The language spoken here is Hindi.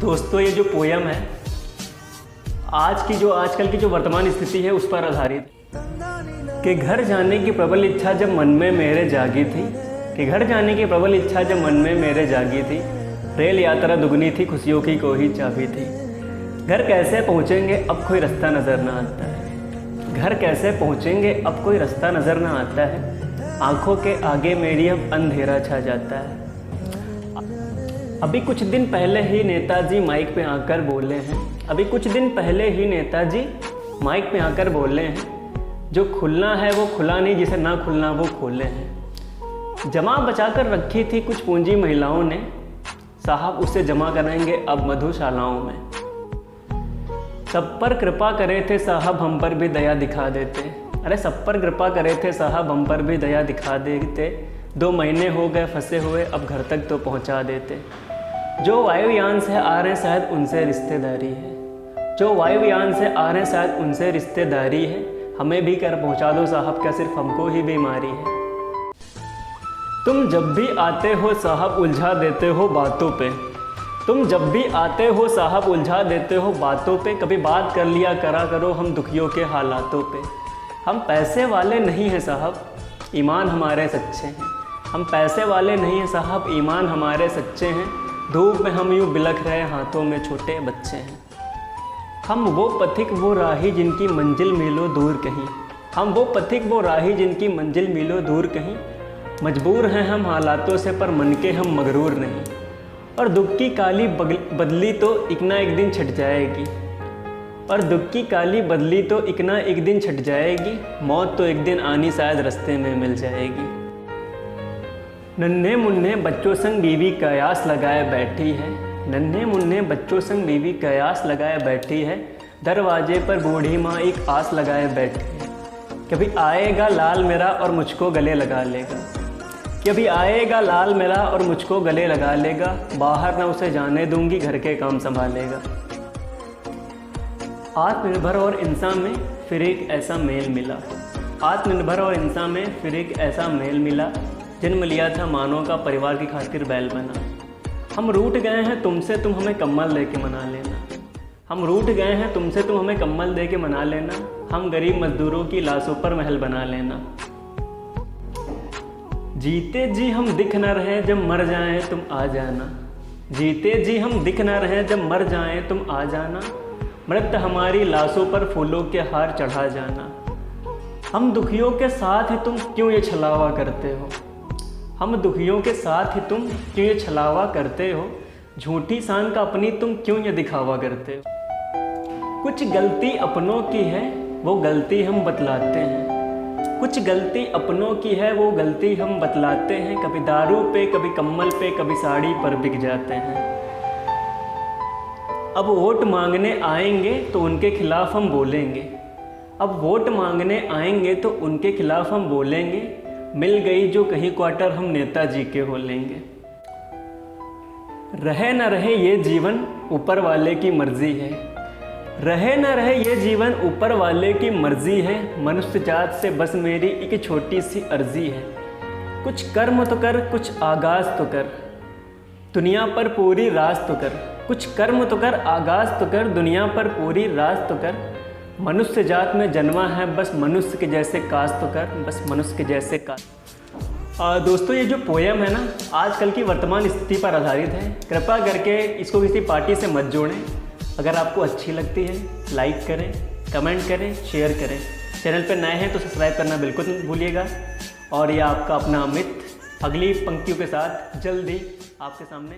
दोस्तों ये जो पोयम है आजकल की जो वर्तमान स्थिति है उस पर आधारित कि घर जाने की प्रबल इच्छा जब मन में मेरे जागी थी, कि घर जाने की प्रबल इच्छा जब मन में मेरे जागी थी, रेल यात्रा दुगनी थी, खुशियों की कोई चाबी थी। घर कैसे पहुँचेंगे अब कोई रास्ता नज़र ना आता है, घर कैसे पहुँचेंगे अब कोई रास्ता नज़र ना आता है, आँखों के आगे मेरी अब अंधेरा छा जाता है। अभी कुछ दिन पहले ही नेताजी माइक पे आकर बोले हैं, अभी कुछ दिन पहले ही नेताजी माइक पे आकर बोले हैं, जो खुलना है वो खुला नहीं, जिसे ना खुलना वो खोले हैं। जमा बचा कर रखी थी कुछ पूंजी महिलाओं ने, साहब उसे जमा करेंगे अब मधुशालाओं में। सब पर कृपा करे थे साहब हम पर भी दया दिखा देते, अरे सब पर कृपा करे थे साहब हम पर भी दया दिखा देते। 2 महीने हो गए फंसे हुए अब घर तक तो पहुंचा देते। जो वायुयान से आ रहे शायद उनसे रिश्तेदारी है, जो वायुयान से आ रहे शायद उनसे रिश्तेदारी है, हमें भी कर पहुंचा दो साहब क्या सिर्फ हमको ही बीमारी है। तुम जब भी आते हो साहब उलझा देते हो बातों पे, तुम जब भी आते हो साहब उलझा देते हो बातों पे, कभी बात कर लिया करा करो हम दुखियों के हालातों पे। हम पैसे वाले नहीं हैं साहब ईमान हमारे सच्चे हैं, हम पैसे वाले नहीं हैं साहब ईमान हमारे सच्चे हैं। धूप में हम यूँ बिलख रहे हाथों में छोटे बच्चे हैं। हम वो पथिक वो राही जिनकी मंजिल मिलो दूर कहीं, हम वो पथिक वो राही जिनकी मंजिल मिलो दूर कहीं। मजबूर हैं हम हालातों से पर मन के हम मगरूर नहीं, और दुख की काली बदली तो एक ना एक दिन छट जाएगी, और दुख की काली बदली तो एक ना एक दिन छट जाएगी। मौत तो एक दिन आनी शायद रास्ते में मिल जाएगी। नन्हे मुन्ने बच्चों संग बीवी कयास लगाए बैठी है, नन्हे मुन्ने बच्चों संग बीवी कयास लगाए बैठी है। दरवाजे पर बूढ़ी माँ एक आस लगाए बैठी है, कभी आएगा लाल मेरा और मुझको गले लगा लेगा, कभी आएगा लाल मेरा और मुझको गले लगा लेगा। बाहर ना उसे जाने दूंगी घर के काम संभालेगा। आत्मनिर्भर और इंसान में फिर एक ऐसा मेल मिला, आत्मनिर्भर और इंसान में फिर एक ऐसा मेल मिला। जन्म लिया था मानव का परिवार की खातिर बैल बना। हम रूठ गए हैं तुमसे तुम हमें कम्बल दे के मना लेना, हम रूठ गए हैं तुमसे तुम हमें कम्बल दे के मना लेना। हम गरीब मजदूरों की लाशों पर महल बना लेना। जीते जी हम दिख न रहे जब मर जाएं तुम आ जाना, जीते जी हम दिख न रहे जब मर जाएं तुम आ जाना। मृत हमारी लाशों पर फूलों के हार चढ़ा जाना। हम दुखियों के साथ ही तुम क्यों ये छलावा करते हो, हम दुखियों के साथ ही तुम क्यों ये छलावा करते हो। झूठी शान का अपनी तुम क्यों ये दिखावा करते हो। कुछ गलती अपनों की है वो गलती हम बतलाते हैं, कुछ गलती अपनों की है वो गलती हम बतलाते हैं। कभी दारू पे कभी कम्बल पे कभी साड़ी पर बिक जाते हैं। अब वोट मांगने आएंगे तो उनके खिलाफ हम बोलेंगे, अब वोट मांगने आएंगे तो उनके खिलाफ हम बोलेंगे। मिल गई जो कहीं क्वार्टर हम नेताजी के हो लेंगे। रहे न रहे ये जीवन ऊपर वाले की मर्जी है, रहे न रहे ये जीवन ऊपर वाले की मर्जी है। मनुष्य जात से बस मेरी एक छोटी सी अर्जी है, कुछ कर्म तो कर कुछ आगाज तो कर, दुनिया पर पूरी राज तो कर। कुछ कर्म तो कर आगाज तो कर, दुनिया पर पूरी राज तो कर। मनुष्य जात में जन्मा है बस मनुष्य के जैसे काज तो कर, बस मनुष्य के जैसे काज। दोस्तों ये जो पोयम है ना आजकल की वर्तमान स्थिति पर आधारित है। कृपया करके इसको किसी पार्टी से मत जोड़ें। अगर आपको अच्छी लगती है लाइक करें, कमेंट करें, शेयर करें। चैनल पर नए हैं तो सब्सक्राइब करना बिल्कुल नहीं भूलिएगा। और ये आपका अपना अमित अगली पंक्तियों के साथ जल्द ही आपके सामने